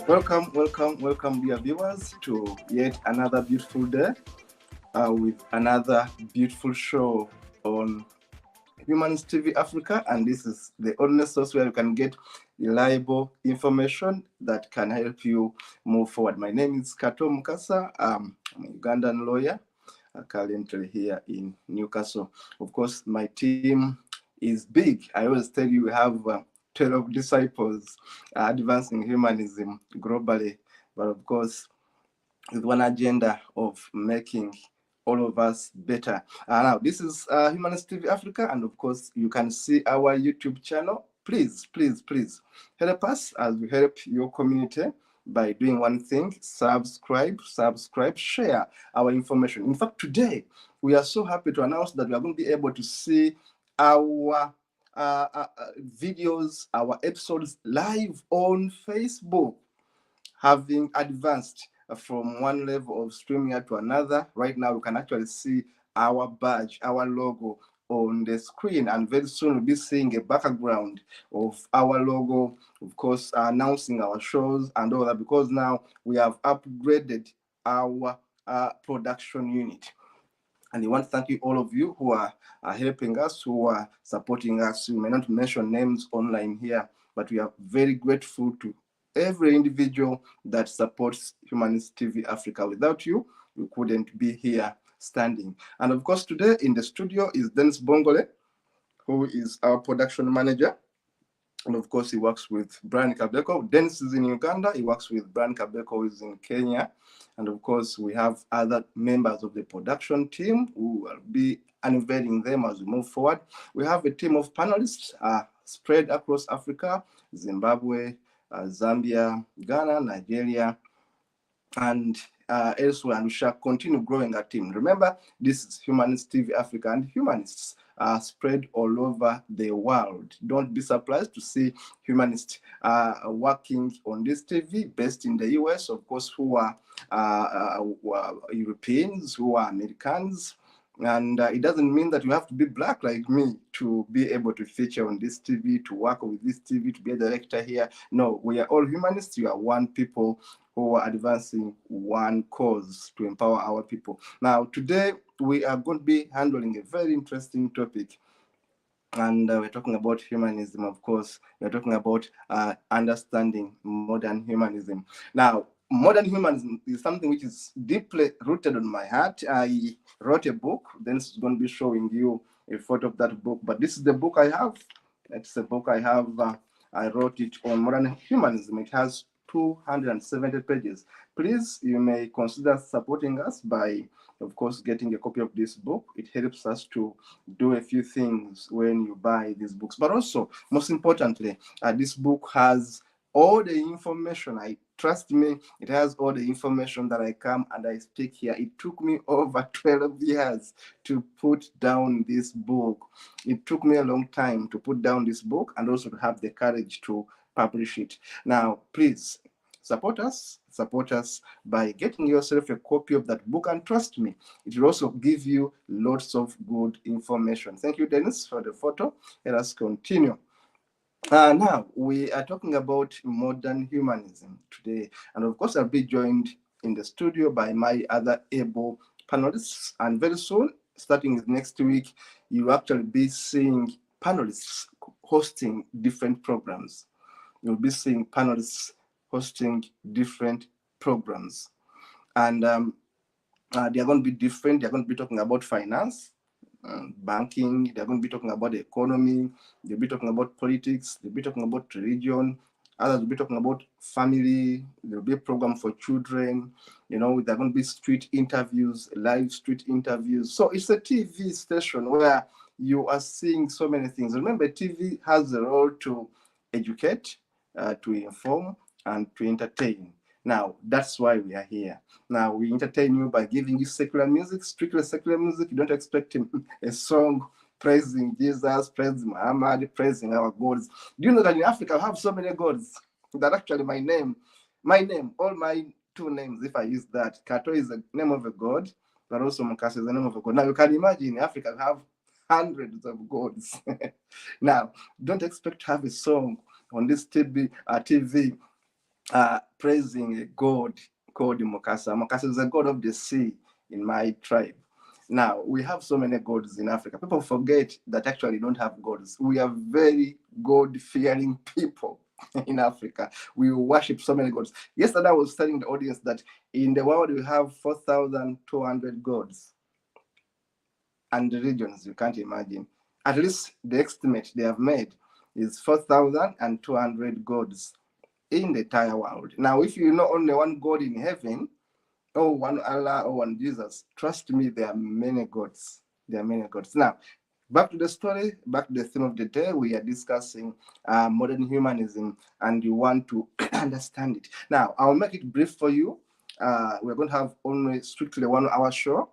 Welcome, dear viewers, to yet another beautiful day with another beautiful show on Humanist TV Africa. And this is the only source where you can get reliable information that can help you move forward. My name is Kato Mukasa. I'm a Ugandan lawyer, currently here in Newcastle. Of course, my team is big. I always tell you we have 12 disciples advancing humanism globally, but of course, with one agenda of making all of us better. Now, this is Humanist TV Africa, and of course, you can see our YouTube channel. Please help us as we help your community by doing one thing: subscribe, share our information. In fact, today we are so happy to announce that we are going to be able to see our videos, our episodes live on Facebook, having advanced from one level of streaming to another. Right now, we can actually see our badge, our logo on the screen, and very soon we'll be seeing a background of our logo, of course, announcing our shows and all that, because now we have upgraded our production unit. And we want to thank you, all of you who are helping us, who are supporting us. We may not mention names online here, but we are very grateful to every individual that supports Humanist TV Africa. Without you, we couldn't be here standing. And of course, today in the studio is Dennis Bongole, who is our production manager. And of course, he works with Brian Kabeko. Dennis is in Uganda. He works with Brian Kabeko, who is in Kenya. And of course, we have other members of the production team who will be unveiling them as we move forward. We have a team of panelists spread across Africa: Zimbabwe, Zambia, Ghana, Nigeria, and elsewhere, and we shall continue growing our team. Remember, this is Humanist TV Africa, and humanists are spread all over the world. Don't be surprised to see humanists working on this TV, based in the US, of course, who are Europeans, who are Americans. And it doesn't mean that you have to be black like me to be able to feature on this TV, to work with this TV, to be a director here. No, we are all humanists. You are one people who are advancing one cause to empower our people. Now, today we are going to be handling a very interesting topic. And we're talking about humanism, of course. We're talking about understanding modern humanism. Now, modern humanism is something which is deeply rooted on my heart. I wrote a book. Then it's going to be showing you a photo of that book. But this is the book I have. It's a book I have. I wrote it on modern humanism. It has 270 pages. Please, you may consider supporting us by, of course, getting a copy of this book. It helps us to do a few things when you buy these books. But also, most importantly, this book has all the information. Trust me, it has all the information that I come and I speak here. It took me over 12 years to put down this book. It took me a long time to put down this book and also to have the courage to publish it. Now, please support us by getting yourself a copy of that book, and trust me, it will also give you lots of good information. Thank you, Dennis, for the photo. Let us continue. Now, we are talking about modern humanism today, and of course, I'll be joined in the studio by my other able panelists, and very soon, starting with next week, you will actually be seeing panelists hosting different programs. You'll be seeing panelists hosting different programs. And they are going to be different. They're going to be talking about finance, banking. They're going to be talking about the economy. They'll be talking about politics. They'll be talking about religion. Others will be talking about family. There'll be a program for children. You know, they're going to be street interviews, live street interviews. So it's a TV station where you are seeing so many things. Remember, TV has a role to educate, to inform, and to entertain. Now, that's why we are here. Now, we entertain you by giving you secular music, strictly secular music. You don't expect a song praising Jesus, praising Muhammad, praising our gods. Do you know that in Africa, I have so many gods that actually my name, all my two names, if I use that, Kato is the name of a god, but also Mukasa is the name of a god. Now, you can imagine in Africa, we have hundreds of gods. Now, don't expect to have a song on this TV praising a god called Mukasa. Mukasa is a god of the sea in my tribe. Now, we have so many gods in Africa. People forget that actually don't have gods. We are very God fearing people in Africa. We worship so many gods. Yesterday, I was telling the audience that in the world we have 4,200 gods and religions. You can't imagine. At least the estimate they have made is 4,200 gods in the entire world. Now, if you know only one God in heaven, or one Allah, or one Jesus, trust me, there are many gods. There are many gods. Now, back to the story, back to the theme of the day. We are discussing modern humanism, and you want to understand it. Now, I'll make it brief for you. We're going to have only strictly 1 hour show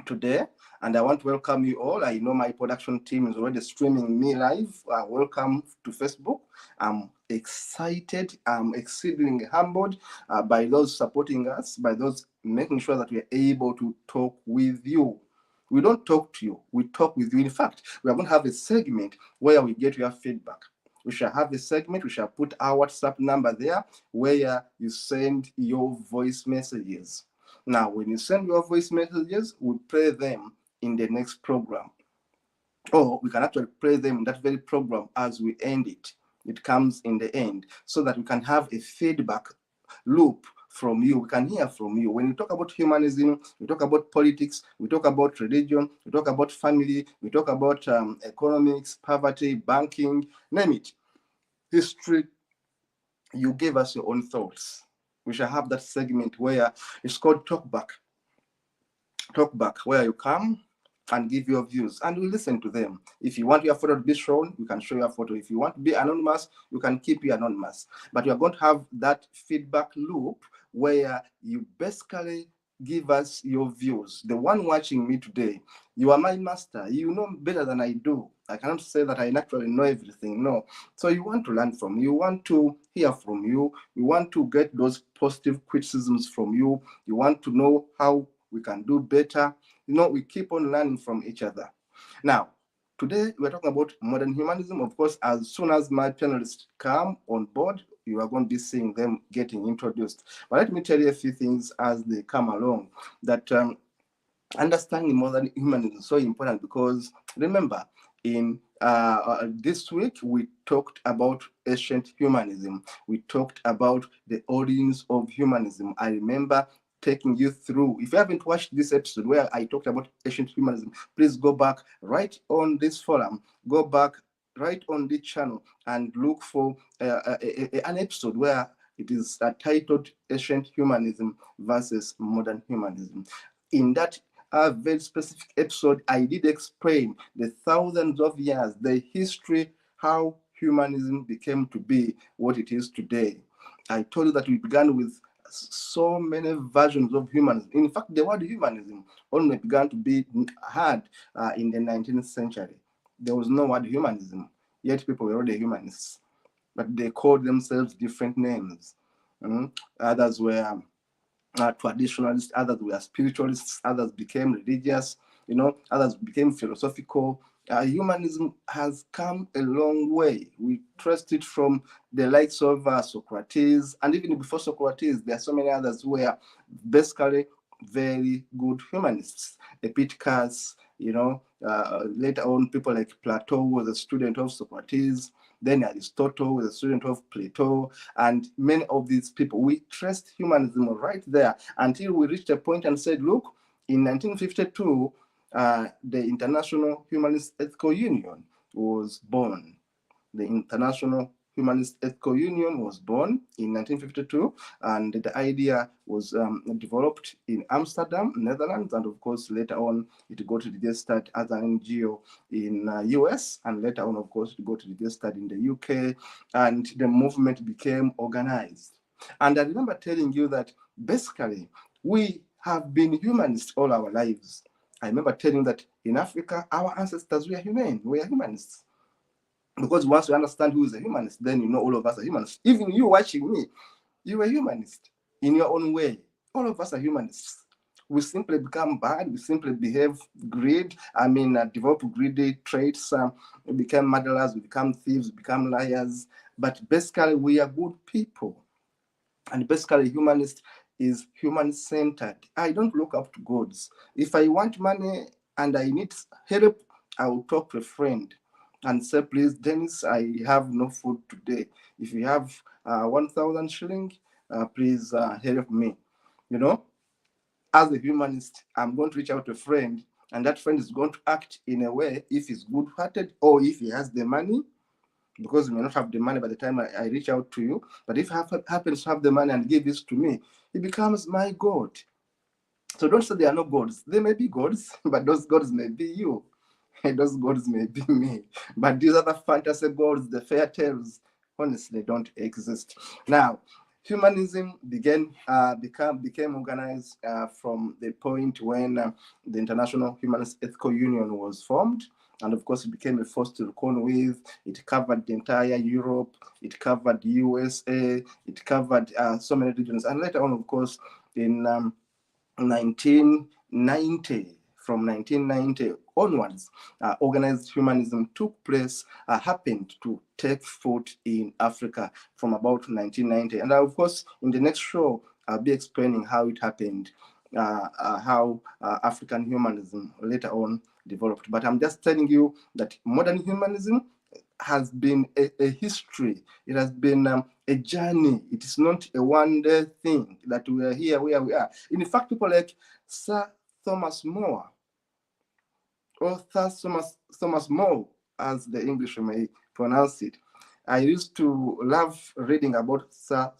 today, and I want to welcome you all. I know my production team is already streaming me live. Welcome to Facebook. I'm excited. I'm exceedingly humbled by those supporting us, by those making sure that we are able to talk with you. We don't talk to you, we talk with you. In fact, we are going to have a segment where we get your feedback. We shall have a segment, we shall put our WhatsApp number there where you send your voice messages. Now, when you send your voice messages, we play them in the next program. Or we can actually play them in that very program as we end it. It comes in the end so that we can have a feedback loop from you. We can hear from you. When we talk about humanism, we talk about politics, we talk about religion, we talk about family, we talk about economics, poverty, banking, name it, history. You give us your own thoughts. We shall have that segment where it's called Talkback. Talkback, where you come and give your views and we listen to them. If you want your photo to be shown, you can show your photo. If you want to be anonymous, you can keep your anonymous. But you're going to have that feedback loop where you basically give us your views. The one watching me today, you are my master. You know better than I do. I cannot say that I naturally know everything. No. So you want to learn from you, want to hear from you, you want to get those positive criticisms from you, you want to know how we can do better. We keep on learning from each other. Now, today we're talking about modern humanism. Of course, as soon as my panelists come on board, you are going to be seeing them getting introduced. But let me tell you a few things as they come along. That understanding modern humanism is so important because remember, in this week we talked about ancient humanism. We talked about the origins of humanism. I remember taking you through. If you haven't watched this episode where I talked about ancient humanism, please go back right on this forum, go back right on this channel and look for an episode where it is titled Ancient Humanism versus Modern Humanism. In that very specific episode, I did explain the thousands of years, the history, how humanism became to be what it is today. I told you that we began with so many versions of humanism. In fact, the word humanism only began to be heard in the 19th century. There was no word humanism, yet people were already humanists, but they called themselves different names. Others were traditionalists, others were spiritualists, others became religious, others became philosophical. Humanism has come a long way. We traced it from the likes of Socrates, and even before Socrates, there are so many others who were basically very good humanists. Epictetus, later on, people like Plato was a student of Socrates. Then Aristotle was a student of Plato, and many of these people, we traced humanism right there until we reached a point and said, look, in 1952, the International Humanist Ethical Union was born. The International Humanist Ethical Union was born in 1952, and the idea was developed in Amsterdam, Netherlands, and of course later on it got registered as an NGO in US, and later on, of course, it got registered in the UK, and the movement became organized. And I remember telling you that basically we have been humanists all our lives. I remember telling you that in Africa, our ancestors were humane, we are humanists. Because once you understand who is a humanist, then you know all of us are humanists. Even you watching me, you are a humanist in your own way. All of us are humanists. We simply become bad. We simply behave develop greedy traits. We become murderers. We become thieves. We become liars. But basically, we are good people. And basically, humanist is human-centered. I don't look up to gods. If I want money and I need help, I will talk to a friend and say, please, Dennis, I have no food today. If you have 1,000 shilling, please help me. You know, as a humanist, I'm going to reach out to a friend, and that friend is going to act in a way if he's good-hearted or if he has the money, because you may not have the money by the time I reach out to you. But if he happens to have the money and give this to me, he becomes my God. So don't say there are no gods. There may be gods, but those gods may be you. And those gods may be me. But these other fantasy gods, the fairy tales, honestly don't exist. Now, humanism became organized from the point when the International Humanist Ethical Union was formed. And of course, it became a force to reckon with. It covered the entire Europe, it covered the USA, it covered so many regions. And later on, of course, in 1990, from 1990 onwards, organized humanism took place, happened to take foot in Africa from about 1990. And of course, in the next show, I'll be explaining how it happened, how African humanism later on developed. But I'm just telling you that modern humanism has been a history. It has been a journey. It is not a one-day thing that we are here where we are. In fact, people like Sir Thomas More, or Thomas More, as the English may pronounce it. I used to love reading about Sir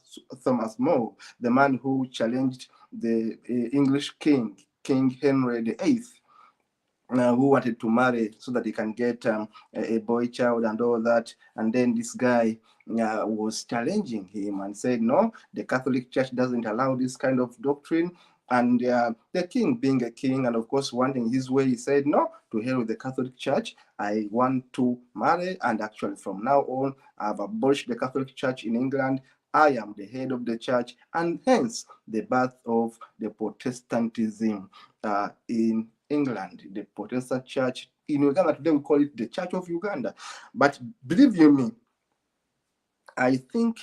Thomas More, the man who challenged the English king, King Henry VIII, who wanted to marry so that he can get a boy child and all that. And then this guy was challenging him and said, no, the Catholic Church doesn't allow this kind of doctrine. And the king, being a king and of course wanting his way, he said, no, to hell with the Catholic Church. I want to marry. And actually, from now on, I've abolished the Catholic Church in England. I am the head of the church, and hence the birth of the Protestantism in England, the Protestant church in Uganda. Today we call it the Church of Uganda. But believe you me, I think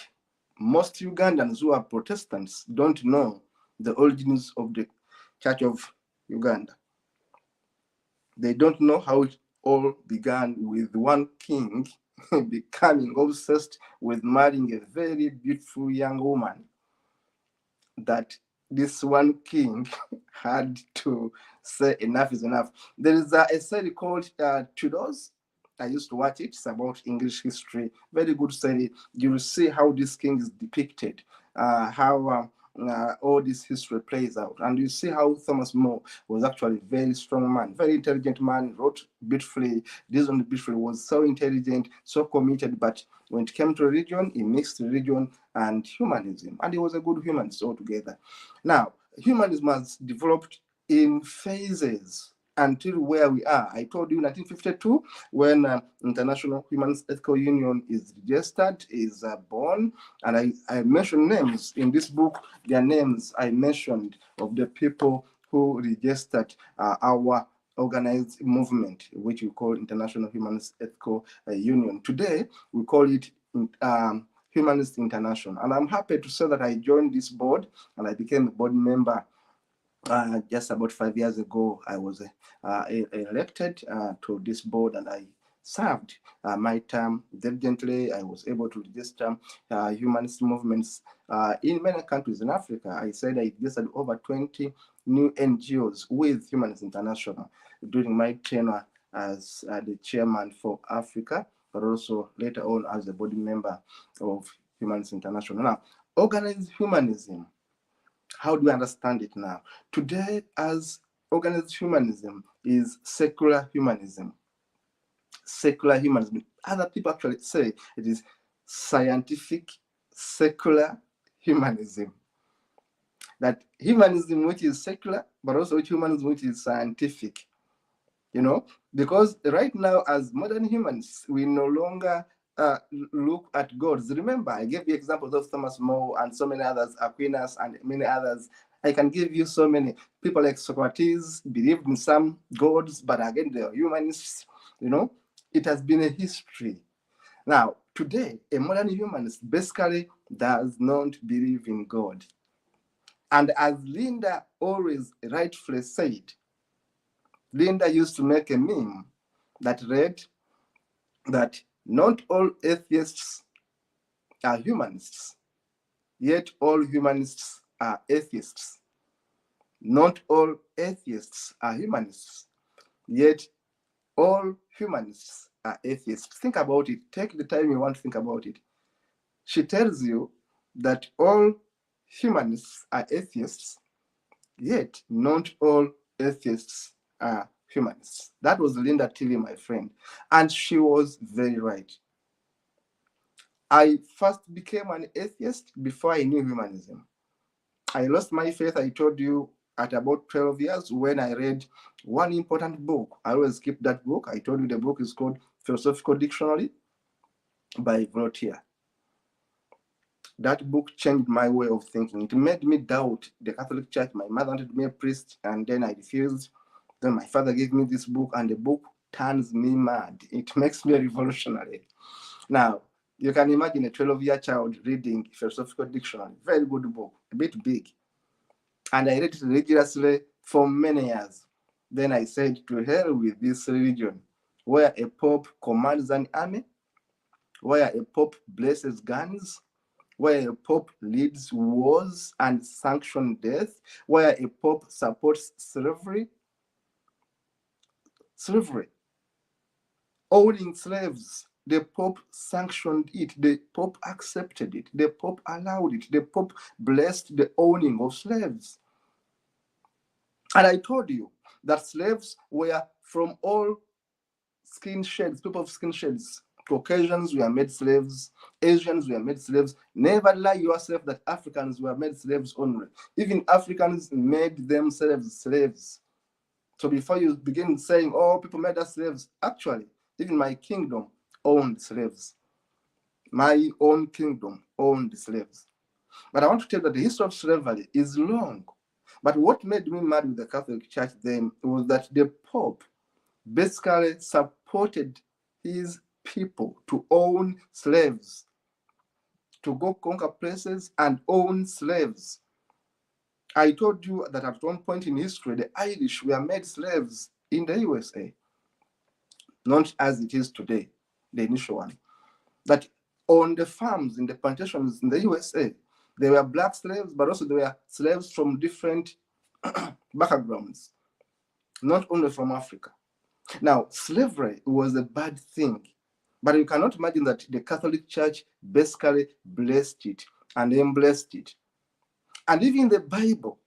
most Ugandans who are Protestants don't know the origins of the Church of Uganda. They don't know how it all began with one king becoming obsessed with marrying a very beautiful young woman, that this one king had to say enough is enough. There is a series called Tudors. I used to watch it. It's about English history. Very good series. You will see how this king is depicted, how all this history plays out. And you see how Thomas More was actually a very strong man, very intelligent man, wrote beautifully, reasoned beautifully, was so intelligent, so committed. But when it came to religion, he mixed religion and humanism. And he was a good humanist altogether. Now, humanism has developed in phases until where we are. I told you 1952, when International Humanist Ethical Union is registered, is born, and I mentioned names in this book. Their names I mentioned of the people who registered our organized movement, which we call International Humanist Ethical Union. Today, we call it Humanist International. And I'm happy to say that I joined this board and I became a board member just about 5 years ago. I was elected to this board, and I served my term diligently. I was able to register humanist movements in many countries in Africa. I said I registered over 20 new NGOs with Humanist International during my tenure as the chairman for Africa, but also later on as a board member of Humanist International. Now, organized humanism, how do we understand it now? Today, as organized humanism is secular humanism. Secular humanism. Other people actually say it is scientific secular humanism. That humanism which is secular, but also humanism which is scientific. Because right now, as modern humans, we no longer look at gods. Remember, I gave you examples of Thomas More and so many others, Aquinas and many others. I can give you so many. People like Socrates believed in some gods, but again, they are humanists. It has been a history. Now, today, a modern humanist basically does not believe in God. And as Linda always rightfully said, Linda used to make a meme that read that not all atheists are humanists, yet all humanists are atheists. Not all atheists are humanists, yet all humanists are atheists. Think about it. Take the time you want to think about it. She tells you that all humanists are atheists, yet not all atheists are humanists. That was Linda Tilly, my friend, and she was very right. I first became an atheist before I knew humanism. I lost my faith, I told you, at about 12 years when I read one important book. I always keep that book. I told you the book is called Philosophical Dictionary by Voltaire. That book changed my way of thinking. It made me doubt the Catholic Church. My mother wanted to be a priest, and then I refused. Then my father gave me this book, and the book turns me mad. It makes me revolutionary. Now, you can imagine a 12-year child reading Philosophical Dictionary. Very good book, a bit big. And I read it religiously for many years. Then I said, to hell with this religion, where a pope commands an army, where a pope blesses guns, where a pope leads wars and sanctions death, where a pope supports slavery, owning slaves. The Pope sanctioned it. The Pope accepted it. The Pope allowed it. The Pope blessed the owning of slaves. And I told you that slaves were from all skin shades, people of skin shades. Caucasians were made slaves. Asians were made slaves. Never lie yourself that Africans were made slaves only. Even Africans made themselves slaves. So before you begin saying, oh, people made us slaves, actually, even my kingdom owned slaves. My own kingdom owned slaves. But I want to tell you that the history of slavery is long. But what made me mad with the Catholic Church then was that the Pope basically supported his people to own slaves, to go conquer places and own slaves. I told you that at one point in history, the Irish were made slaves in the USA, not as it is today, the initial one. That on the farms, in the plantations in the USA, there were black slaves, but also there were slaves from different backgrounds, not only from Africa. Now, slavery was a bad thing, but you cannot imagine that the Catholic Church basically blessed it and embraced it. And even the Bible,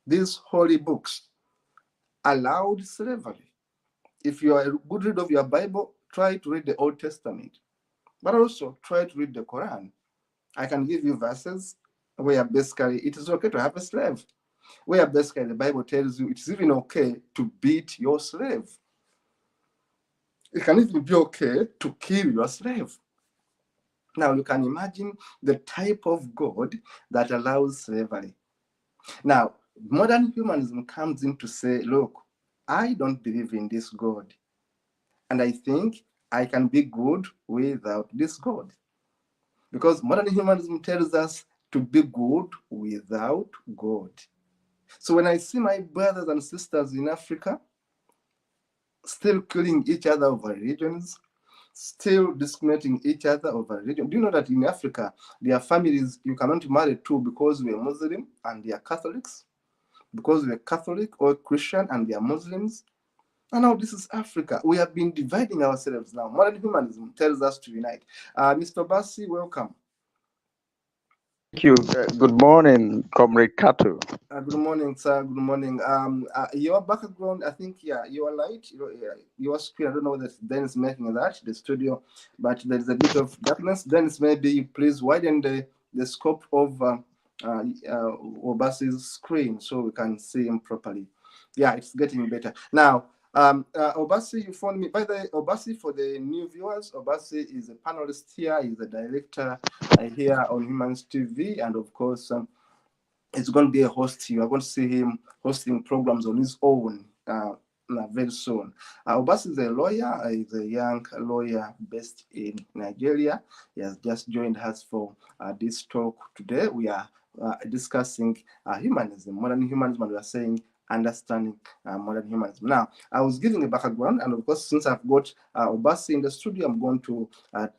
these holy books, allowed slavery. If you are a good reader of your Bible, try to read the Old Testament, but also try to read the Quran. I can give you verses where basically it is okay to have a slave, where basically the Bible tells you it's even okay to beat your slave. It can even be okay to kill your slave. Now you can imagine the type of God that allows slavery. Now, modern humanism comes in to say, look, I don't believe in this God. And I think I can be good without this God. Because modern humanism tells us to be good without God. So when I see my brothers and sisters in Africa still killing each other over religions, still discriminating each other over religion, do you know that in Africa, there are families you cannot marry to because we are Muslim and they are Catholics, because we are Catholic or Christian and they are Muslims? And now this is Africa. We have been dividing ourselves now. Modern humanism tells us to unite. Mr. Bassi, welcome. Thank you. Good morning, Comrade Kato. Good morning, sir. Good morning. Your background, I think, yeah, your light, your screen. I don't know whether Dennis making that the studio, but there is a bit of darkness. Dennis, maybe please widen the scope of Obasi's screen so we can see him properly. Yeah, it's getting better now. Obasi, you phoned me. By the way, Obasi, for the new viewers, Obasi is a panelist here. He's a director here on Humans TV, and of course, he's going to be a host. You are going to see him hosting programs on his own very soon. Obasi is a lawyer. He's a young lawyer based in Nigeria. He has just joined us for this talk today. We are discussing humanism, modern humanism, and we are saying understanding modern humanism. Now, I was giving a background, and of course, since I've got Obasi in the studio, I'm going to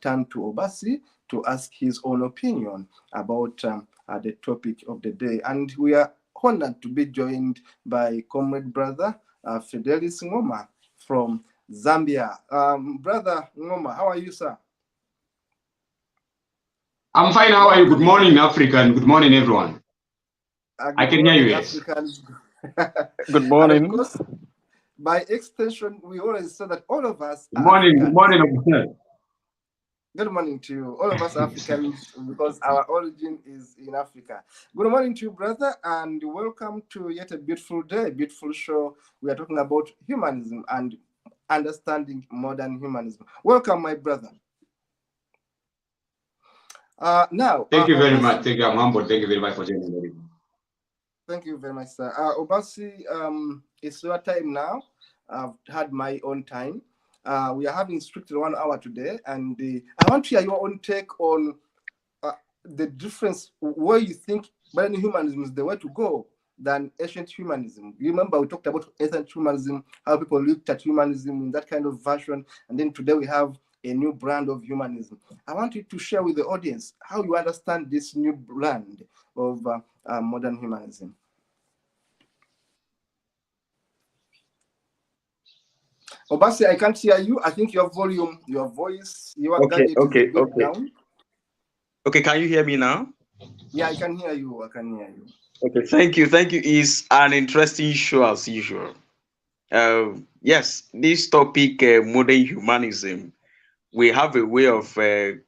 turn to Obasi to ask his own opinion about the topic of the day. And we are honored to be joined by comrade brother Fidelis Ngoma from Zambia. Brother Ngoma, how are you, sir? I'm fine. How are you? Good morning, Africa, and good morning, everyone. I can hear you, yes. Africans. Good morning. And of course, by extension, we always say that all of us Good morning. Good morning. Good morning to you. All of us Africans, because our origin is in Africa. Good morning to you, brother, and welcome to yet a beautiful day, beautiful show. We are talking about humanism and understanding modern humanism. Welcome, my brother. Now, thank you very much. Thank you. I'm humbled. Thank you very much for joining me. Thank you very much, sir. Obasi, it's your time now. I've had my own time. We are having strictly 1 hour today, and I want to hear your own take on the difference, where you think modern humanism is the way to go than ancient humanism. You remember we talked about ancient humanism, how people looked at humanism in that kind of version, and then today we have a new brand of humanism. I want you to share with the audience how you understand this new brand of modern humanism. Obasi, I can't hear you. I think your volume, your voice, your gadget is a bit down. Okay, can you hear me now? Yeah, I can hear you. I can hear you. Okay, thank you. Thank you. It's an interesting show as usual. Yes, this topic, modern humanism, we have a way of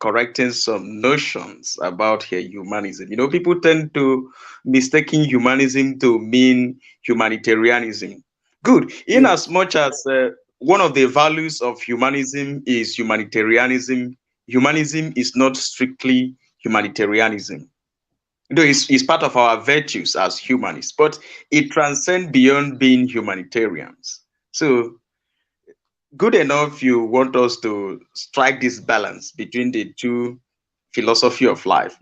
correcting some notions about humanism. You know, people tend to mistaking humanism to mean humanitarianism. Good, in as much as one of the values of humanism is humanitarianism, humanism is not strictly humanitarianism. Though it's part of our virtues as humanists, but it transcends beyond being humanitarians. So good enough you want us to strike this balance between the two philosophy of life.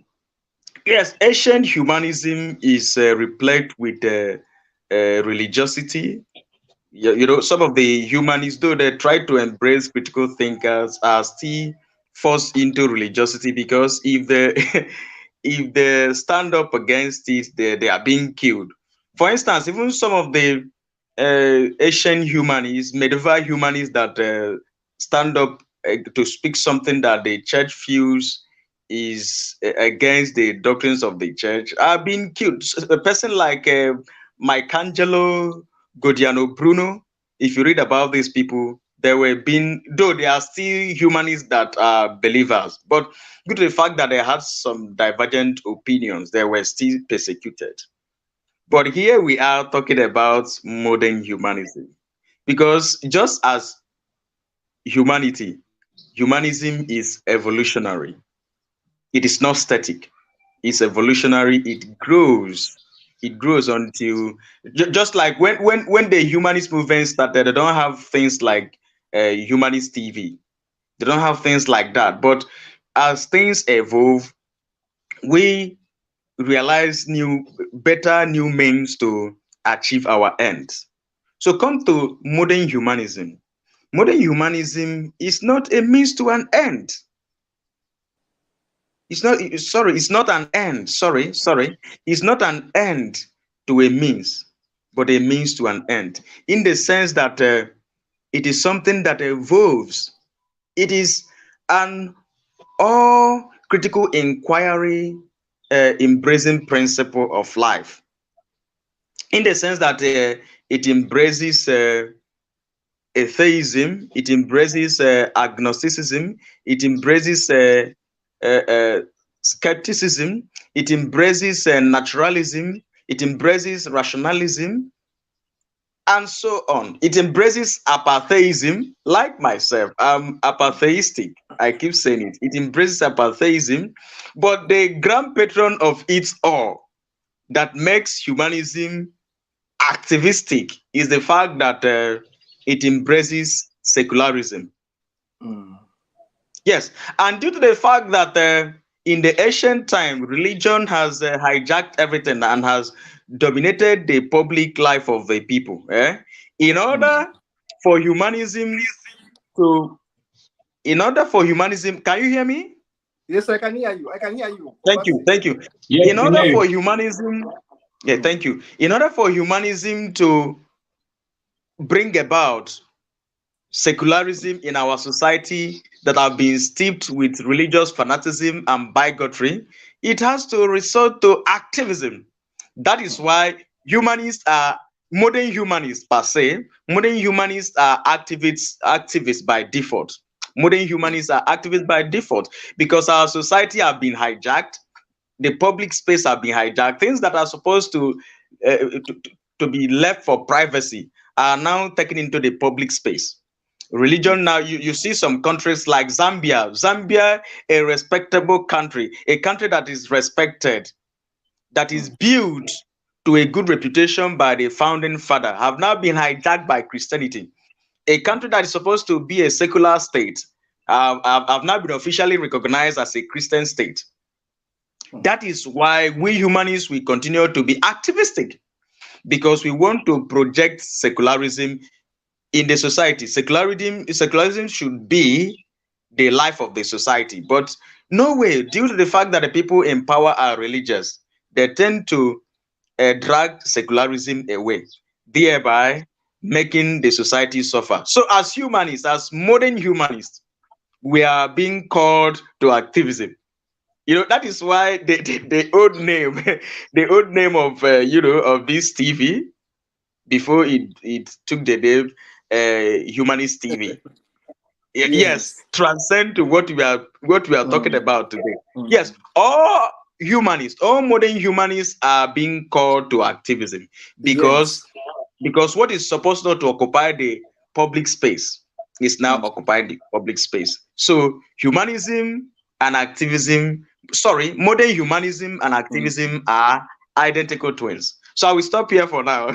Yes, ancient humanism is replete with religiosity. You know, some of the humanists, though they try to embrace critical thinkers, are still forced into religiosity, because if they if they stand up against it, they are being killed. For instance, even some of the ancient humanists, medieval humanists that stand up to speak something that the church feels is against the doctrines of the church are being killed. A person like Michelangelo, Godiano Bruno, if you read about these people, they were being, though they are still humanists that are believers, but due to the fact that they had some divergent opinions, they were still persecuted. But here we are talking about modern humanism, because just as humanity, humanism is evolutionary. It is not static. It's evolutionary. It grows. It grows until just like when the humanist movement started, they don't have things like humanist TV. They don't have things like that. But as things evolve, we realize better new means to achieve our ends. So come to modern humanism. Modern humanism is not a means to an end. It's not an end. Sorry. It's not an end to a means, but a means to an end. In the sense that it is something that evolves. It is an all critical inquiry embracing principle of life. In the sense that it embraces atheism, it embraces agnosticism, it embraces skepticism, it embraces naturalism, it embraces rationalism, and so on. It embraces apatheism, like myself. I'm apatheistic. I keep saying it. It embraces apatheism, but the grand patron of it all that makes humanism activistic is the fact that it embraces secularism. Mm. Yes, and due to the fact that in the ancient time, religion has hijacked everything and has dominated the public life of the people. In Mm. order for humanism to, in order for humanism, can you hear me? Yes, I can hear you. I can hear you. Thank you, Basi. thank you. Yes, In we can order hear for you. humanism, yeah, Mm. thank you. In order for humanism to bring about secularism in our society that have been steeped with religious fanaticism and bigotry, it has to resort to activism. That is why humanists are modern humanists per se. Modern humanists are activists by default. Modern humanists are activists by default because our society have been hijacked, the public space have been hijacked. Things that are supposed uh, to, to be left for privacy are now taken into the public space. Religion now, you see some countries like Zambia, a respectable country, a country that is respected, that is Mm. built to a good reputation by the founding father, have now been hijacked by Christianity. A country that is supposed to be a secular state have now been officially recognized as a Christian state. Mm. That is why we humanists will continue to be activistic, because we want to project secularism in the society. Secularism should be the life of the society, but no way, due to the fact that the people in power are religious, they tend to drag secularism away, thereby making the society suffer. So as humanists, as modern humanists, we are being called to activism. That is why the old name, the old name of of this TV before it took the name Humanist TV. Yes, Yes. transcend to what we are talking Mm. about today. Yes, Mm. all humanists, all modern humanists are being called to activism, because Yes. what is supposed not to occupy the public space is now Mm. occupying the public space. So humanism and activism, sorry, modern humanism and Mm. activism are identical twins. So I will stop here for now.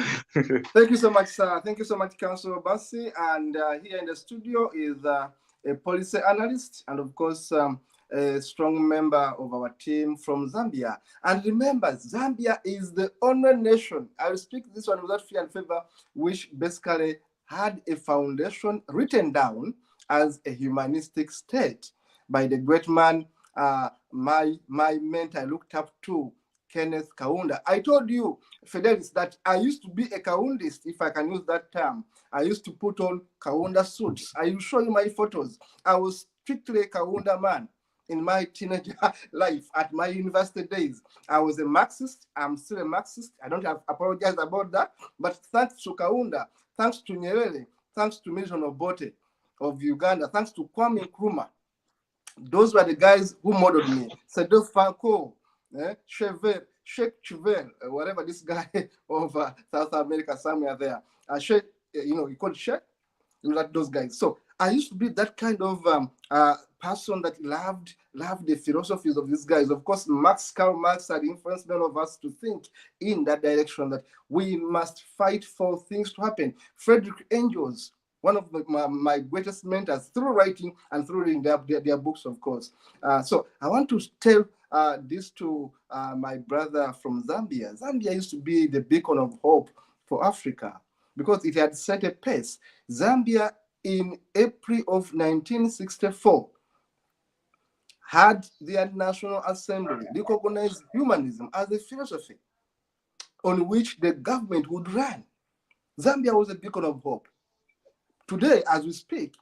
Thank you so much, sir. Thank you so much, Councillor Basi. And here in the studio is a policy analyst and, of course, a strong member of our team from Zambia. And remember, Zambia is the only nation, I will speak this one without fear and favor, which basically had a foundation written down as a humanistic state by the great man, my mentor I looked up to, Kenneth Kaunda. I told you, Fidelis, that I used to be a Kaundist, if I can use that term. I used to put on Kaunda suits. I will show you my photos. I was strictly a Kaunda man in my teenage life at my university days. I was a Marxist. I'm still a Marxist. I don't have apologize about that. But thanks to Kaunda, thanks to Nyerere, thanks to Milton Obote of Uganda, thanks to Kwame Nkrumah, those were the guys who modeled me. Sedef Franco, Sheikh Chivel, whatever this guy of South America, somewhere there. Sheikh, he called Sheikh, like those guys. So I used to be that kind of person that loved the philosophies of these guys. Of course, Karl Marx had influenced many of us to think in that direction, that we must fight for things to happen. Frederick Engels, one of my greatest mentors, through writing and through reading their books, of course. So I want to tell this to my brother from Zambia. Zambia used to be the beacon of hope for Africa because it had set a pace. Zambia, in April of 1964, had their National Assembly recognize humanism as a philosophy on which the government would run. Zambia was a beacon of hope. Today, as we speak,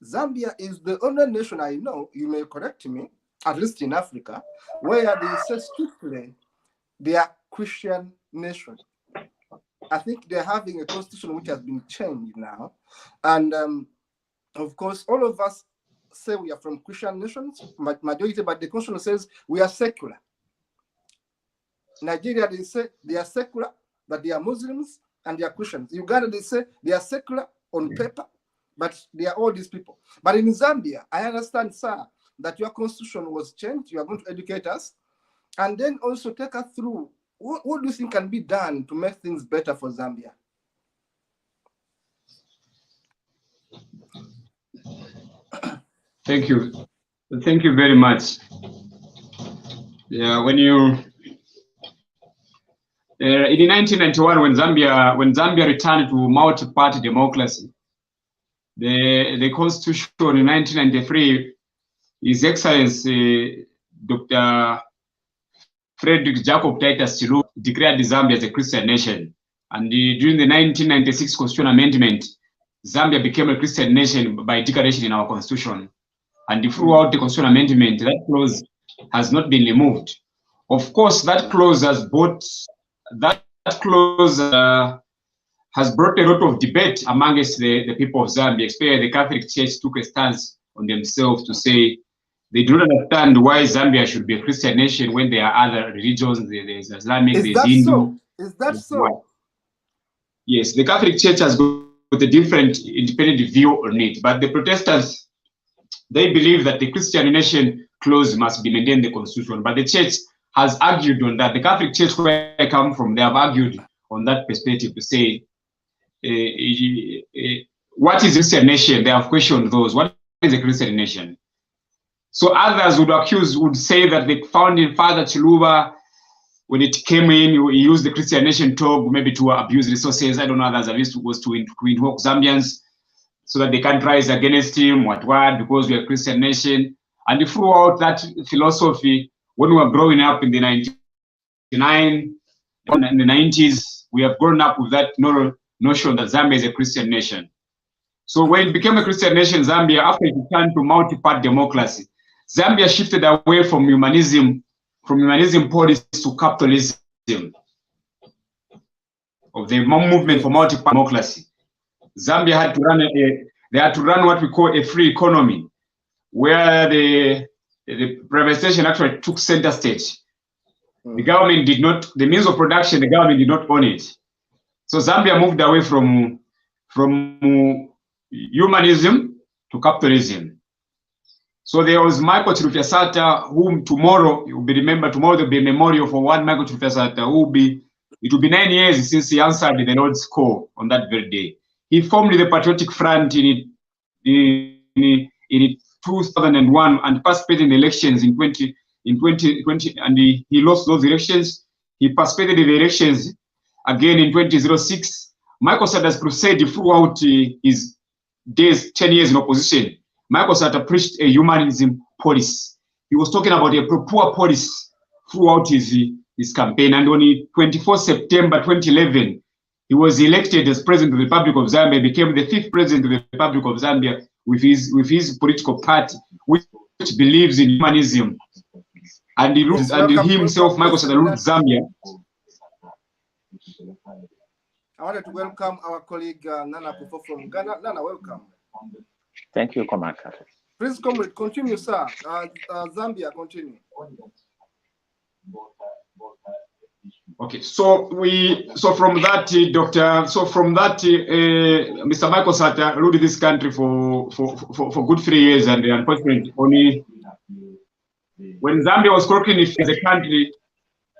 Zambia is the only nation I know, you may correct me, at least in Africa, where they say strictly they are Christian nation. I think they're having a constitution which has been changed now. And of course, all of us say we are from Christian nations, majority, but the constitution says we are secular. Nigeria, they say they are secular, but they are Muslims and they are Christians. Uganda, they say they are secular on paper, but they are all these people. But in Zambia, I understand, sir, that your constitution was changed. You are going to educate us and then also take us through what do you think can be done to make things better for Zambia? Thank you. Thank you very much. Yeah, when you in 1991, when Zambia returned to multi-party democracy, the constitution in 1993, His Excellency Dr. Frederick Jacob Titus Chilu declared Zambia as a Christian nation, and during the 1996 constitutional amendment, Zambia became a Christian nation by declaration in our constitution. And throughout the constitutional amendment, that clause has not been removed. Of course, that clause has brought a lot of debate amongst the people of Zambia, especially the Catholic Church took a stance on themselves to say they do not understand why Zambia should be a Christian nation when there are other religions. There's Islamic, there's Hindu. Is that so? Yes, the Catholic Church has got a different independent view on it, but the Protestants, they believe that the Christian nation clause must be maintained in the constitution. But the church has argued on that. The Catholic Church, where I come from, they have argued on that perspective to say, what is a Christian nation? They have questioned those. What is a Christian nation? So others would say that the founding father Chiluba, when it came in, he used the Christian nation talk maybe to abuse resources. I don't know, others at least was to invoke Zambians so that they can't rise against him, because we're a Christian nation. And throughout that philosophy, when we were growing up in the 90s, we have grown up with that notion that Zambia is a Christian nation. So when it became a Christian nation, Zambia, after it turned to multi-party democracy, Zambia shifted away from humanism policy to capitalism of the movement for multi-party democracy. Zambia had to run what we call a free economy, where the privatization actually took center stage. The government did not, the means of production, the government did not own it. So Zambia moved away from humanism to capitalism. So there was Michael Chilufya-Sata, whom tomorrow, you will be remembered, tomorrow there will be a memorial for one Michael Chilufya-Sata, it will be 9 years since he answered the Lord's call on that very day. He formed the Patriotic Front in 2001 and participated in elections in 2020, and he lost those elections. He participated in the elections again in 2006. Michael Sata's crusade throughout his days, 10 years in opposition, Michael Sata preached a humanism policy. He was talking about a poor policy throughout his campaign. And on 24 September 2011, he was elected as president of the Republic of Zambia, became the 5th president of the Republic of Zambia with his political party, which believes in humanism. And he himself, Michael Sata, ruled Zambia. I wanted to welcome our colleague Nana Kufo from Ghana. Nana, welcome. Thank you, Comrade. Please, comrade, continue, sir. Zambia, continue. Okay, so from that, Mr. Michael Sata ruled this country for good 3 years, and unfortunately, only when Zambia was croaking as a country,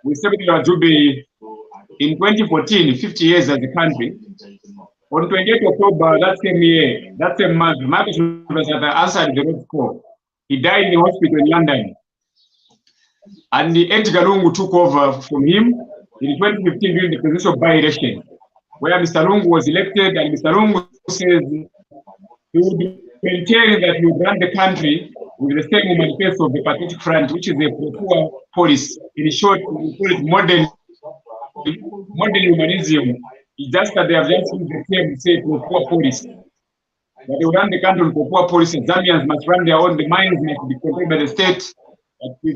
we celebrated our jubilee in 2014, 50 years as a country. On 28th October that same year, that same month, Michael Sata answered the Lord's call. He died in the hospital in London. And Edgar Lungu took over from him in 2015 during the presidential by-election, where Mr. Lungu was elected, and Mr. Lungu says he would maintain that he would run the country with the same manifesto of the Patriotic Front, which is a poor policy. In short, we call it modern humanism. It's just that they have just used the term to say poor policy. But they will run the country with poor policy. Zambians must run their own, the mines must be controlled by the state.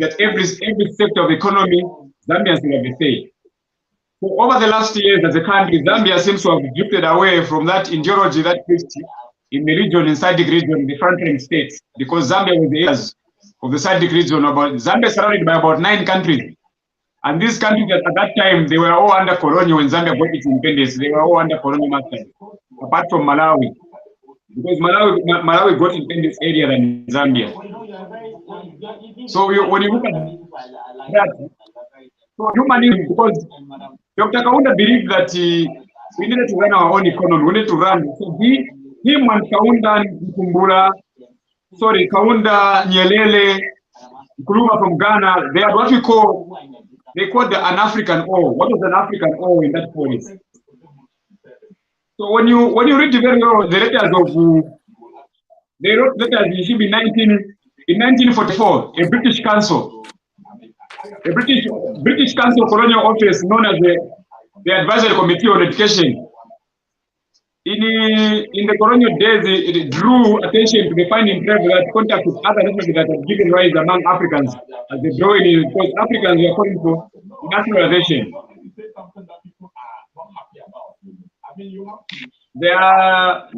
That every sector of the economy, Zambians will have a say. So over the last years as a country, Zambia seems to have drifted away from that ideology that preached in the region, in SADC region, the frontline states, because Zambia was the heirs of the SADC region. Zambia is surrounded by about 9 countries. And these countries at that time, they were all under colonial. When Zambia got its independence, they were all under colonial masters, apart from Malawi. Because Malawi got independence earlier than Zambia. So when you look at that, so humanism, because Dr. Kaunda believed that we needed to run our own economy, we needed to run. So him and Kaunda and Kumbula sorry, Kaunda, Nyelele, Nkrumah from Ghana, they had what we call, they called an African O. What was an African O in that policy? So when you read the letters of, they wrote letters in 1944, a British Council, a British Council Colonial Office known as the Advisory Committee on Education. In the colonial days, it drew attention to the finding travel that contact with other nationalities that have given rise among Africans as they grow in, because Africans were calling for nationalization. There are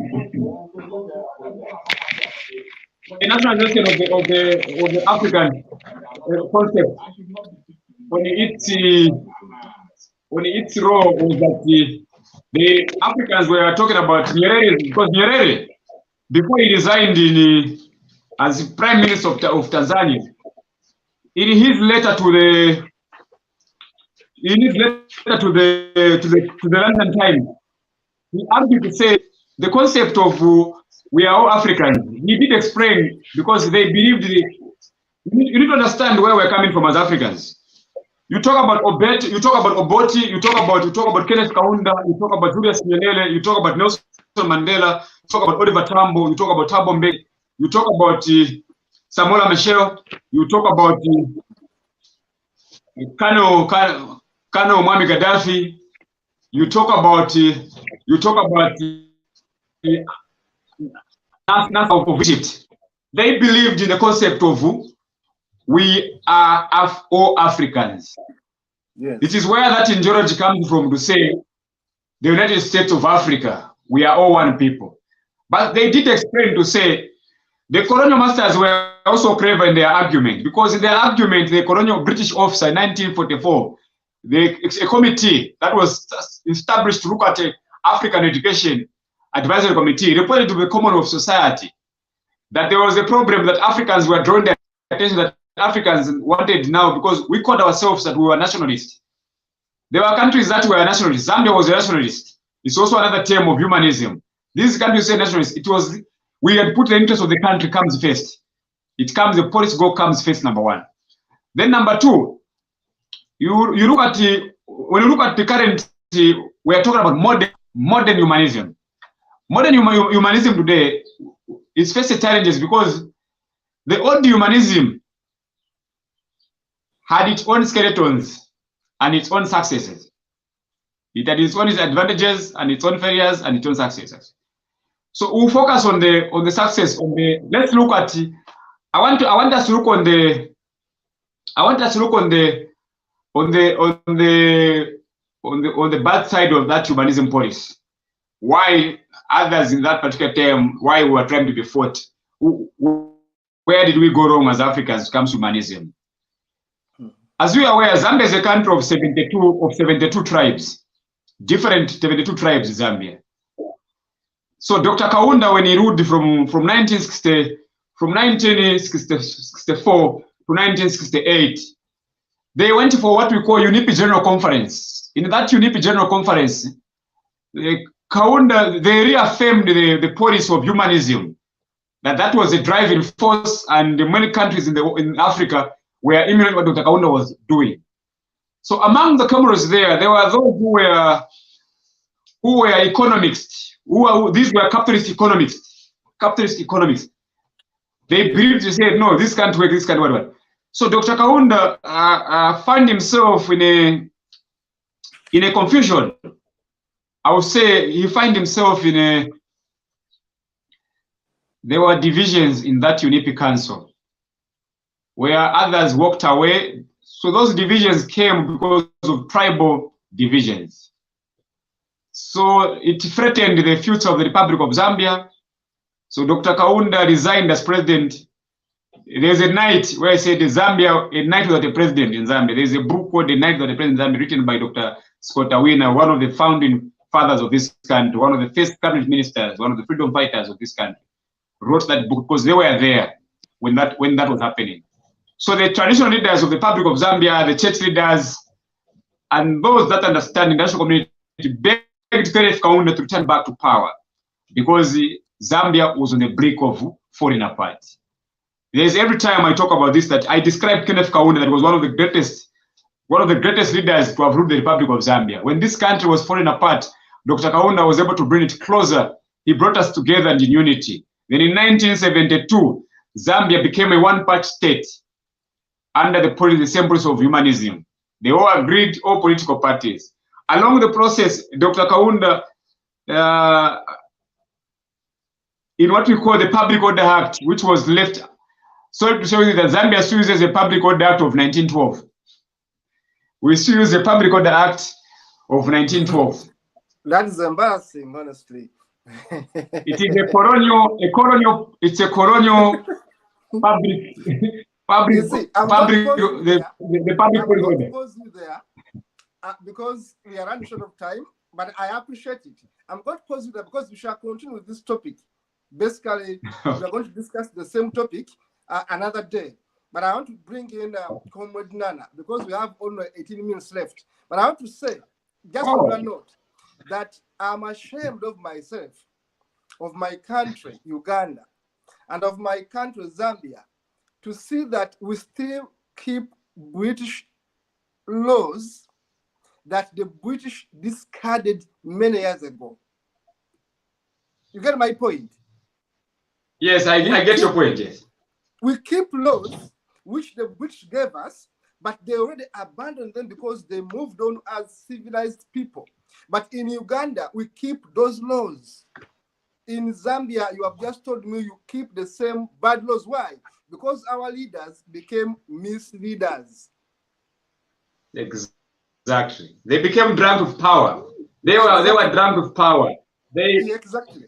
the nationalization of the African concept on its role was that the Africans were talking about Nyerere, because Nyerere, before he resigned as Prime Minister of Tanzania, in his letter to the London Times, he argued to say the concept of we are all Africans. He did explain, because they believed you need to understand where we're coming from as Africans. You talk about Obet, you talk about Oboti, you talk about Kenneth Kaunda, you talk about Julius Nyerere, you talk about Nelson Mandela, you talk about Oliver Tambo, you talk about Thabo Mbeki, you talk about Samuel Michel, you talk about Kano Muammar Gaddafi, you talk about of Egypt. They believed in the concept of we are all Africans. Yes. It is where that ideology comes from, to say the United States of Africa, we are all one people. But they did explain to say the colonial masters were also clever in their argument, because in their argument, the colonial British officer in 1944, a committee that was established to look at African education advisory committee reported to the Commonwealth Society that there was a problem that Africans were drawing their attention that Africans wanted now, because we called ourselves that we were nationalists. There were countries that were nationalists. Zambia was a nationalist. It's also another term of humanism. These countries say nationalists. It was, we had put the interest of the country comes first. It comes, the policy goal comes first, number one. Then number two, you look at when you look at the current, we are talking about modern humanism. Modern humanism today is facing challenges, because the old humanism had its own skeletons and its own successes. It had its own advantages and its own failures and its own successes. So we'll focus on the success. Let's look at. I want us to look on the bad side of that humanism policy. Why others in that particular term, why we were trying to be fought. Where did we go wrong as Africans when it comes to humanism? As we are aware, Zambia is a country of 72 tribes, different 72 tribes in Zambia. So Dr. Kaunda, when he ruled from 1964 to 1968, they went for what we call UNIP General Conference. In that UNIP General Conference, Kaunda, they reaffirmed the policy of humanism, that was a driving force, and many countries in Africa were emulating what Dr. Kaunda was doing. So among the Commonwealth there were those who were economists, these were capitalist economists. They believed, they said, no, this can't work, this can't work. So Dr. Kaunda found himself in a confusion. I would say he found himself there were divisions in that UNIP Council where others walked away. So those divisions came because of tribal divisions. So it threatened the future of the Republic of Zambia. So Dr. Kaunda resigned as president. There's a night where I said Zambia, a night without a president in Zambia. There's a book called The Night Without a President in Zambia, written by Dr. Scott Awina, one of the founding fathers of this country, one of the first cabinet ministers, one of the freedom fighters of this country, wrote that book because they were there when that was happening. So the traditional leaders of the Republic of Zambia, the church leaders, and those that understand the national community begged Kenneth Kaunda to return back to power, because Zambia was on the brink of falling apart. There's every time I talk about this that I describe Kenneth Kaunda, that was one of the greatest leaders to have ruled the Republic of Zambia. When this country was falling apart, Dr. Kaunda was able to bring it closer. He brought us together in unity. Then in 1972, Zambia became a one-party state under the same principle of humanism. They all agreed, all political parties. Along the process, Dr. Kaunda, in what we call the Public Order Act, which was left, so to show you that Zambia still uses the Public Order Act of 1912. We still use the Public Order Act of 1912. That is embarrassing, honestly. It is a colonial public You see, I'm public going the public order. to pause you there because we are running short of time, but I appreciate it. I'm going to pause you there because we shall continue with this topic. Basically, we are going to discuss the same topic another day. But I want to bring in Comrade Nana because we have only 18 minutes left. But I want to say, just on one note, that I'm ashamed of myself, of my country, Uganda, and of my country, Zambia, to see that we still keep British laws that the British discarded many years ago. You get my point? Yes, I get your point, yes. We keep laws which the British gave us, but they already abandoned them because they moved on as civilized people. But in Uganda, we keep those laws. In Zambia, you have just told me you keep the same bad laws. Why? Because our leaders became misleaders. Exactly. They became drunk with power. They were drunk with power. They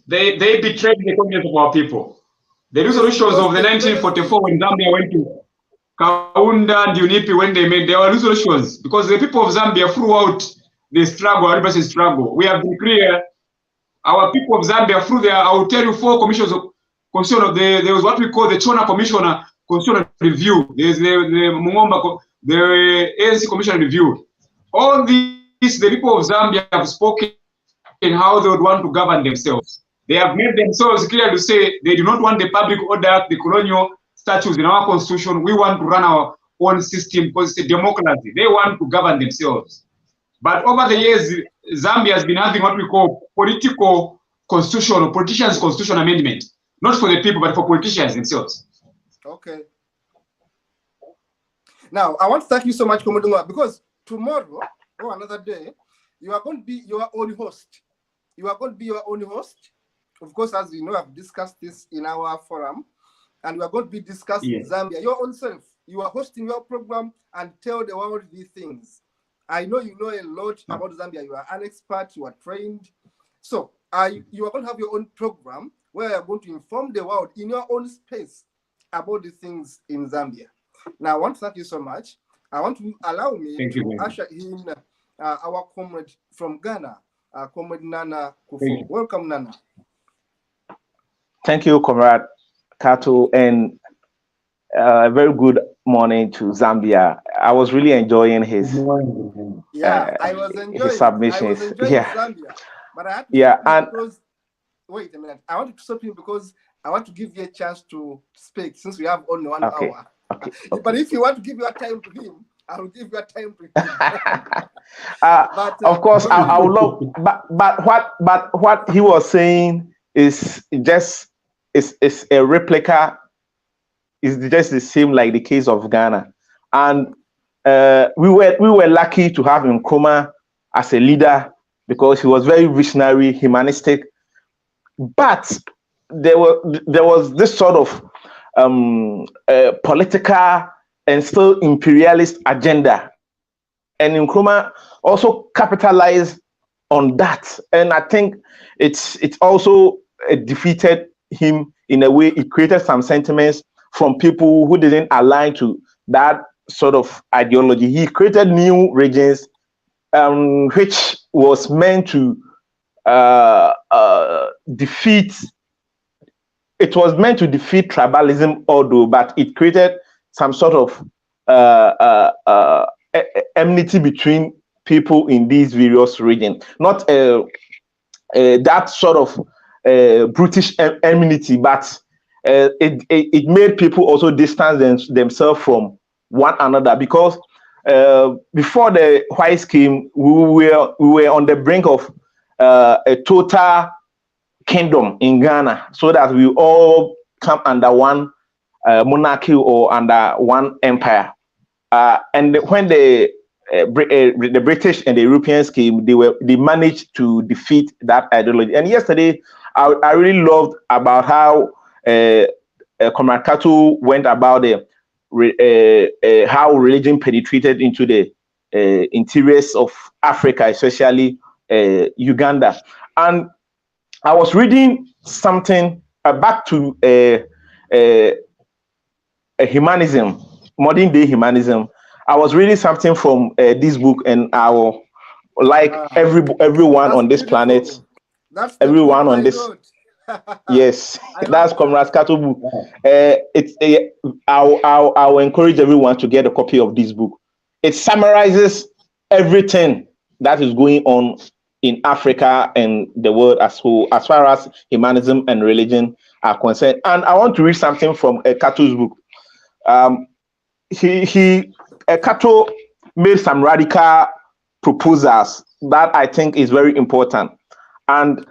betrayed the conscience of our people. The resolutions of the 1944 when Zambia went to Kaunda and UNIP, when they made their resolutions, because the people of Zambia throughout the struggle, liberation struggle, we have been clear. Our people of Zambia through their, I will tell you, 4 commissions of constitutional. There was what we call the Chona Commissioner Constitutional Review. There's the Mungomba, the ANC Commission Review. All these, the people of Zambia have spoken in how they would want to govern themselves. They have made themselves clear to say they do not want the Public Order Act, the colonial statutes in our constitution. We want to run our own system because it's a democracy. They want to govern themselves. But over the years, Zambia has been having what we call political constitution or politicians' constitution amendment. Not for the people, but for politicians themselves. Okay. Now, I want to thank you so much, Komodunga, because tomorrow or another day, you are going to be your own host. You are going to be your own host. Of course, as you know, I've discussed this in our forum, and we are going to be discussing Zambia, your own self. You are hosting your program and tell the world these things. I know you know a lot about Zambia. You are an expert, you are trained. So you are going to have your own program where you are going to inform the world in your own space about the things in Zambia. Now, I want to thank you so much. I want to allow me to usher in our comrade from Ghana, Comrade Nana Kufu. Welcome, Nana. Thank you, Comrade Kato, and a very good morning to Zambia. I was really enjoying his I was enjoying his submissions. Zambia, but I had to because wait a minute. I wanted to stop you because I want to give you a chance to speak since we have only 1 hour. Okay. But if you want to give your time to him, I will give your time to him. Of course, I would love. But what he was saying is just is a replica. Is just the same like the case of Ghana, and we were lucky to have Nkrumah as a leader because he was very visionary, humanistic. But there was this sort of political and still imperialist agenda, and Nkrumah also capitalized on that. And I think it's also defeated him in a way. It created some sentiments from people who didn't align to that sort of ideology. He created new regions, which was meant to defeat. It was meant to defeat tribalism, although, but it created some sort of enmity between people in these various regions. Not that sort of brutish enmity, but it made people also distance themselves from one another, because before the white scheme, we were on the brink of a total kingdom in Ghana, so that we all come under one monarchy or under one empire. And when the British and the Europeans came, they managed to defeat that ideology. And yesterday, I really loved about how Comrade Kato went about how religion penetrated into the interiors of Africa, especially Uganda. And I was reading something back to humanism, modern day humanism. I was reading something from this book, and I will, like everyone on this planet, everyone on this. Yes, that's Comrade Kato book. I'll encourage everyone to get a copy of this book. It summarizes everything that is going on in Africa and the world as whole, as far as humanism and religion are concerned. And I want to read something from Kato's book. Kato made some radical proposals that I think is very important. And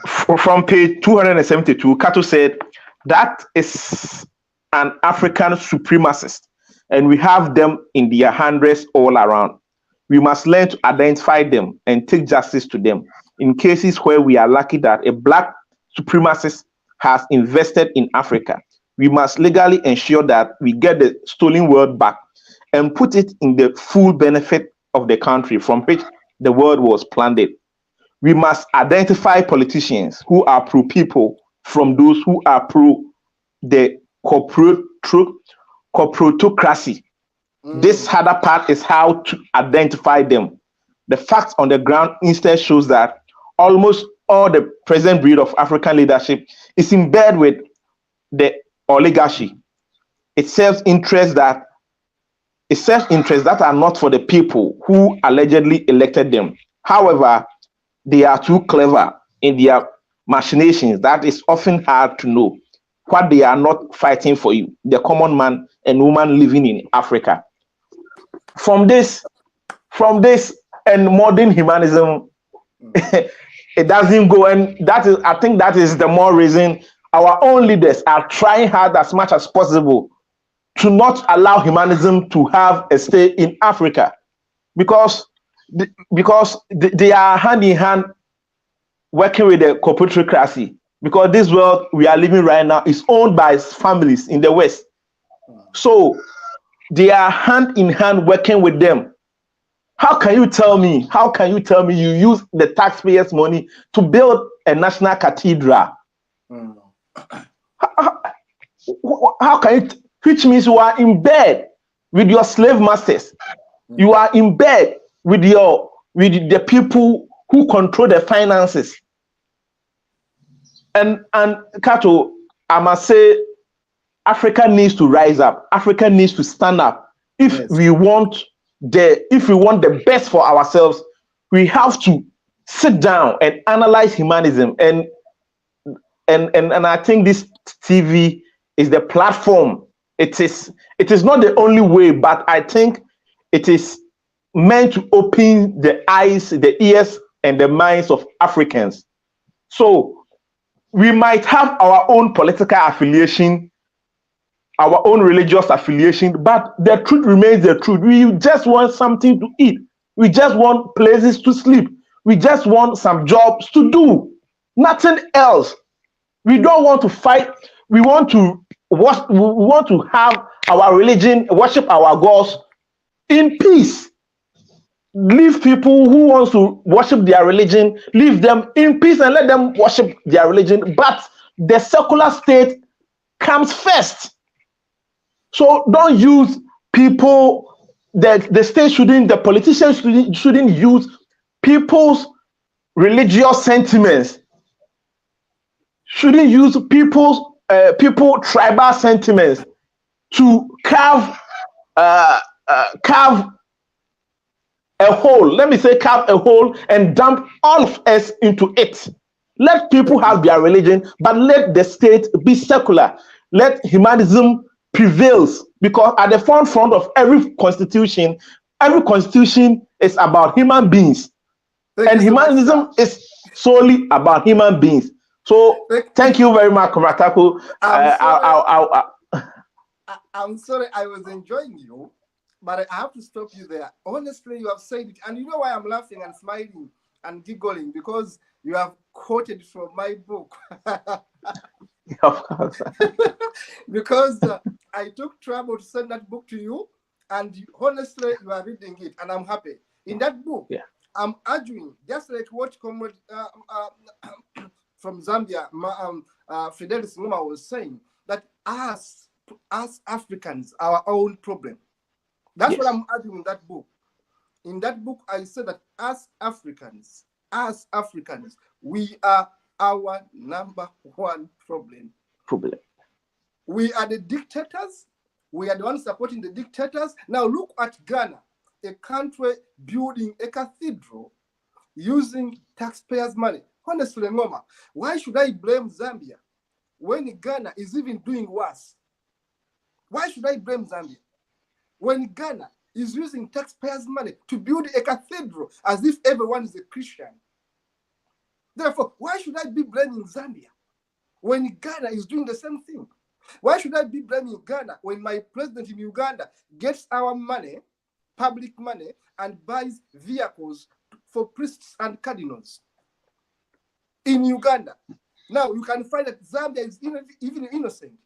from page 272, Kato said, that is an African supremacist, and we have them in their hundreds all around. We must learn to identify them and take justice to them in cases where we are lucky that a black supremacist has invested in Africa. We must legally ensure that we get the stolen world back and put it in the full benefit of the country from which the world was plundered. We must identify politicians who are pro-people from those who are pro the corporatocracy. This harder part is how to identify them. The facts on the ground instead shows that almost all the present breed of African leadership is in bed with the oligarchy. It serves interests that are not for the people who allegedly elected them. However, they are too clever in their machinations that is often hard to know what they are not fighting for you, the common man and woman living in Africa. From this and modern humanism, it doesn't go, and I think that is the more reason our own leaders are trying hard as much as possible to not allow humanism to have a stay in Africa, because they are hand in hand working with the corporatocracy, because this world we are living right now is owned by families in the West. So they are hand in hand working with them. How can you tell me you use the taxpayers' money to build a national cathedral? How can you, which means you are in bed with your slave masters. You are in bed with the people who control the finances. And Kato, I must say, Africa needs to rise up. Africa needs to stand up. If we want the best for ourselves, we have to sit down and analyze humanism. And I think this TV is the platform. It is not the only way, but I think it is meant to open the eyes, the ears, and the minds of Africans. So we might have our own political affiliation, our own religious affiliation, but the truth remains the truth. We just want something to eat. We just want places to sleep. We just want some jobs to do. Nothing else. We don't want to fight. We want to have our religion, worship our gods in peace. Leave people who want to worship their religion, leave them in peace and let them worship their religion. But the secular state comes first. So don't use people, the state shouldn't, the politicians shouldn't use people's religious sentiments, shouldn't use people's tribal sentiments to carve a hole. Let me say carve a hole and dump all of us into it. Let people have their religion, but let the state be secular. Let humanism prevails, because at the forefront of every constitution is about human beings. And humanism is solely about human beings. So thank you very much, Komatako. I'm sorry, I was enjoying you, but I have to stop you there. Honestly, you have said it, and you know why I'm laughing and smiling and giggling, because you have quoted from my book. Of course. Because I took trouble to send that book to you, and honestly, you are reading it, and I'm happy. In that book, yeah, I'm arguing, just like what comrade from Zambia, Fidelis Nguma was saying, that us Africans, our own problem. That's what I'm arguing in that book. In that book, I said that as Africans, we are our number one problem. We are the dictators. We are the ones supporting the dictators. Now look at Ghana, a country building a cathedral using taxpayers' money. Honestly, Ngoma, why should I blame Zambia when Ghana is even doing worse? Why should I blame Zambia when Ghana is using taxpayers' money to build a cathedral as if everyone is a Christian? Therefore, why should I be blaming Zambia when Ghana is doing the same thing? Why should I be blaming Ghana when my president in Uganda gets our money, public money, and buys vehicles for priests and cardinals in Uganda? Now, you can find that Zambia is even innocent.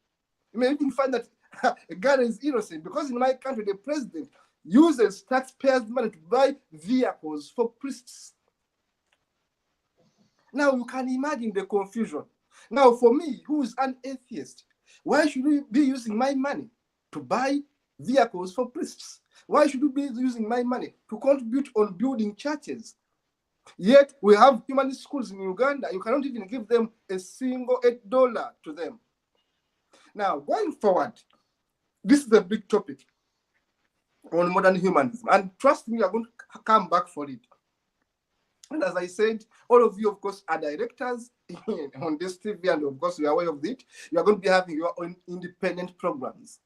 You may even find that Ghana is innocent, because in my country, the president uses taxpayers' money to buy vehicles for priests. Now, you can imagine the confusion. Now, for me, who is an atheist, why should we be using my money to buy vehicles for priests? Why should we be using my money to contribute on building churches? Yet, we have humanist schools in Uganda. You cannot even give them a single $8 to them. Now, going forward, this is a big topic on modern humanism. And trust me, I'm going to come back for it. And as I said, all of you, of course, are directors on this TV, and of course, we are aware of it. You are going to be having your own independent programs.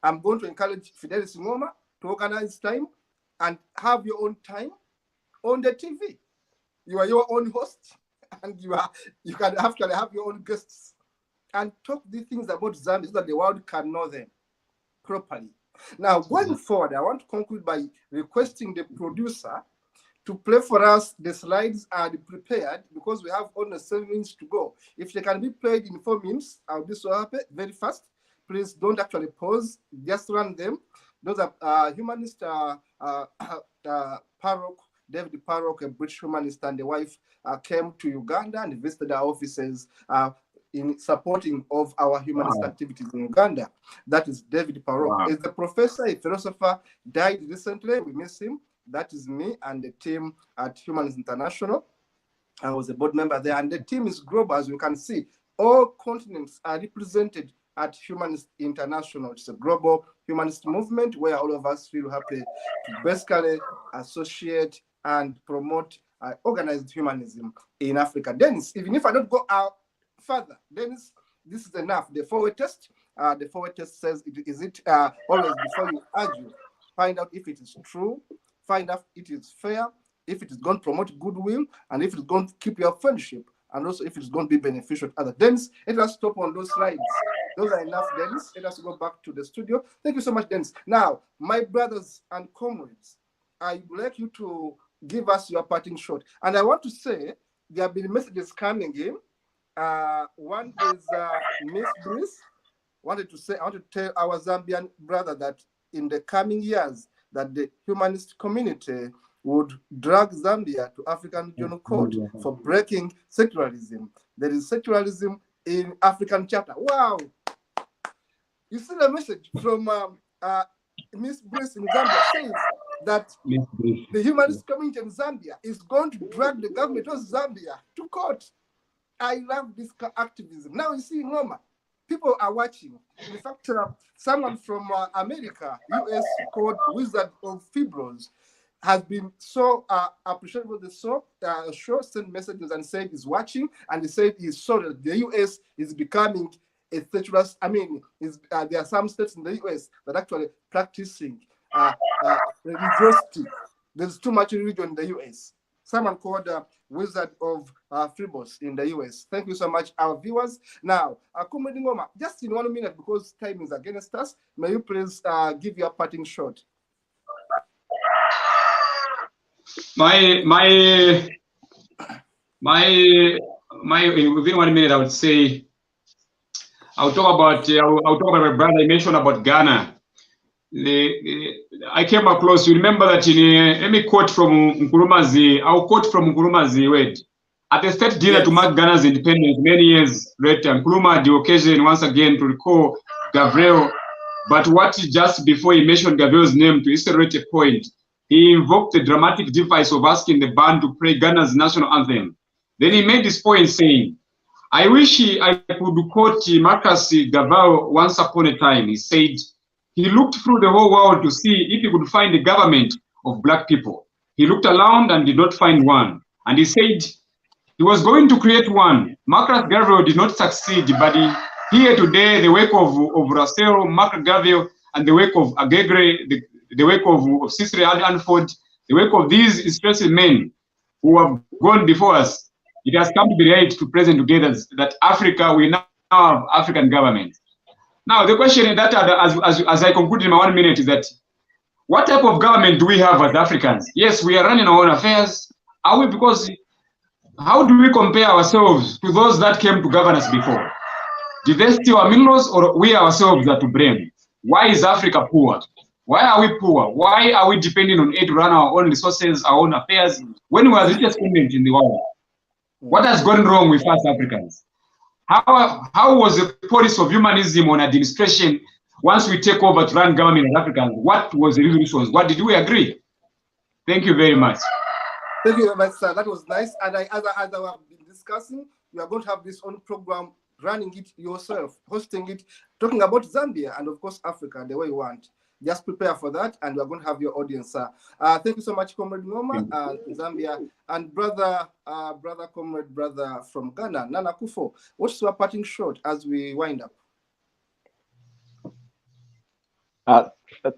I'm going to encourage Fidelis Ngoma to organize time and have your own time on the TV. You are your own host, and you can actually have your own guests and talk these things about Zambia so that the world can know them properly. Now, going forward, I want to conclude by requesting the producer to play for us. The slides are prepared because we have only 7 minutes to go. If they can be played in 4 minutes, I'll be so happy, very fast. Please don't actually pause, just run them. Those are humanist Parrock, David Parrock, a British humanist, and the wife came to Uganda and visited our offices in supporting of our humanist activities in Uganda. That is David Parrock. He's a professor, a philosopher, died recently. We miss him. That is me and the team at Humanist International. I was a board member there, and the team is global, as you can see. All continents are represented at Humanist International. It's a global humanist movement where all of us feel happy to basically associate and promote organized humanism in Africa. Dennis, even if I don't go out further, Dennis, this is enough. The forward test says, is it always before you argue, find out if it is true, find out if it is fair, if it is going to promote goodwill, and if it's going to keep your friendship, and also if it's going to be beneficial to others. Dennis, let us stop on those slides. Those are enough, Dennis. Let us go back to the studio. Thank you so much, Dennis. Now, my brothers and comrades, I would like you to give us your parting shot. And I want to say, there have been messages coming in. One is Miss Bliss wanted to say, I want to tell our Zambian brother that in the coming years, that the humanist community would drag Zambia to African Regional Court for breaking secularism. There is secularism in African chapter. Wow! You see the message from Miss Bliss in Zambia says that the humanist community in Zambia is going to drag the government of Zambia to court. I love this activism. Now you see, Ngoma, people are watching. In fact, someone from America, US, called Wizard of Fibros, has been so appreciative of the show, sent messages and said he's watching, and he said he's sorry that the US is becoming a stateless. I mean, there are some states in the US that are actually practicing religiosity. There's too much religion in the US. Someone called Wizard of Freebos in the US. Thank you so much, our viewers. Now, Comrade Ngoma, just in 1 minute, because time is against us, may you please give your parting shot? Within 1 minute, I would say, I'll talk about my brother. He mentioned about Ghana. I came across, you remember that let me quote from Nkuruma's, I'll quote from Nkuruma's word. At the state dinner to mark Ghana's independence many years later, Nkuruma had the occasion once again to recall Gabriel, but what just before he mentioned Gabriel's name to illustrate a point, he invoked the dramatic device of asking the band to play Ghana's national anthem. Then he made this point saying, I wish I could quote Marcus Garvey once upon a time. He said, he looked through the whole world to see if he could find a government of black people. He looked around and did not find one. And he said he was going to create one. Marcus Garvey did not succeed, but here today, the work of Russell, Marcus Garvey, and the work of Agegre, the work of Cicely Anford, the work of these inspirational men who have gone before us, it has come to be right to present together that Africa, we now have African government. Now, the question that, as I conclude in my 1 minute, is that what type of government do we have as Africans? Yes, we are running our own affairs. Are we? Because how do we compare ourselves to those that came to govern us before? Did they steal our minerals, or we ourselves are to blame? Why is Africa poor? Why are we poor? Why are we depending on aid to run our own resources, our own affairs, when we are the richest continent in the world? What has gone wrong with us Africans? How was the policy of humanism on administration once we take over to run government in Africa? What was the resolutions? What did we agree? Thank you very much. Thank you very much, sir. That was nice. And as I have been discussing, you are going to have this own program, running it yourself, hosting it, talking about Zambia and of course Africa the way you want. Just prepare for that, and we are going to have your audience, sir. Thank you so much, Comrade Ngoma, Zambia, and brother from Ghana, Nana Kufo. What's your parting shot as we wind up?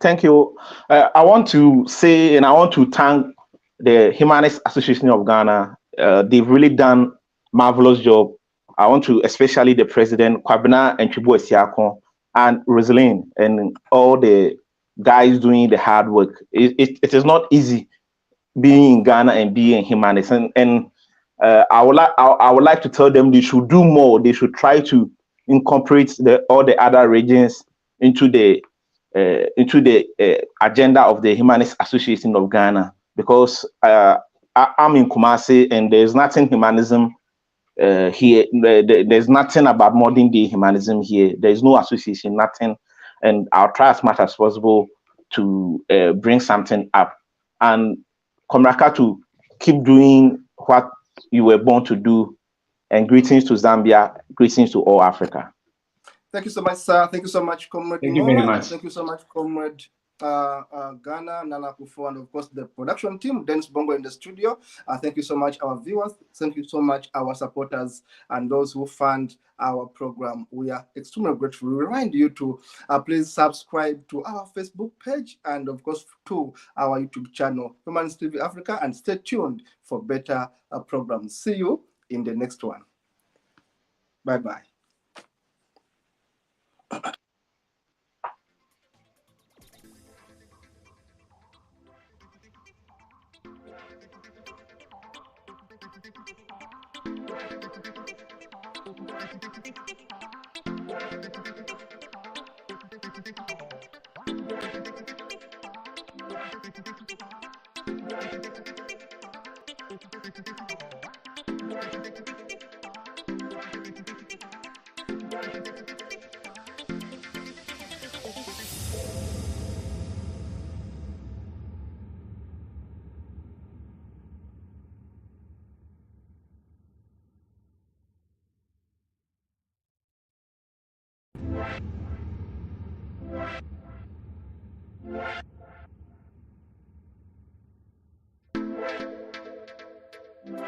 Thank you. I want to say, and I want to thank the Humanist Association of Ghana. They've really done marvelous job. I want to, especially the president, Kwabena and Chibu Esiakon, and Rosalind, and all the guys doing the hard work. It is not easy being in Ghana and being humanist. And I would like to tell them they should do more. They should try to incorporate all the other regions into the agenda of the Humanist Association of Ghana, because I'm in Kumasi and there's nothing humanism here. There's nothing about modern day humanism here. There's no association, nothing. And I'll try as much as possible to bring something up. And Komraka, to keep doing what you were born to do. And greetings to Zambia, greetings to all Africa. Thank you so much, sir. Thank you so much, Comrade. Thank you very much. Thank you so much, Comrade Ghana, Nana Kufo, and of course the production team, Dennis Bongo in the studio. Thank you so much, our viewers. Thank you so much, our supporters and those who fund our program. We are extremely grateful. We remind you to please subscribe to our Facebook page and of course to our YouTube channel, Humanist TV Africa, and stay tuned for better programs. See you in the next one. Bye-bye.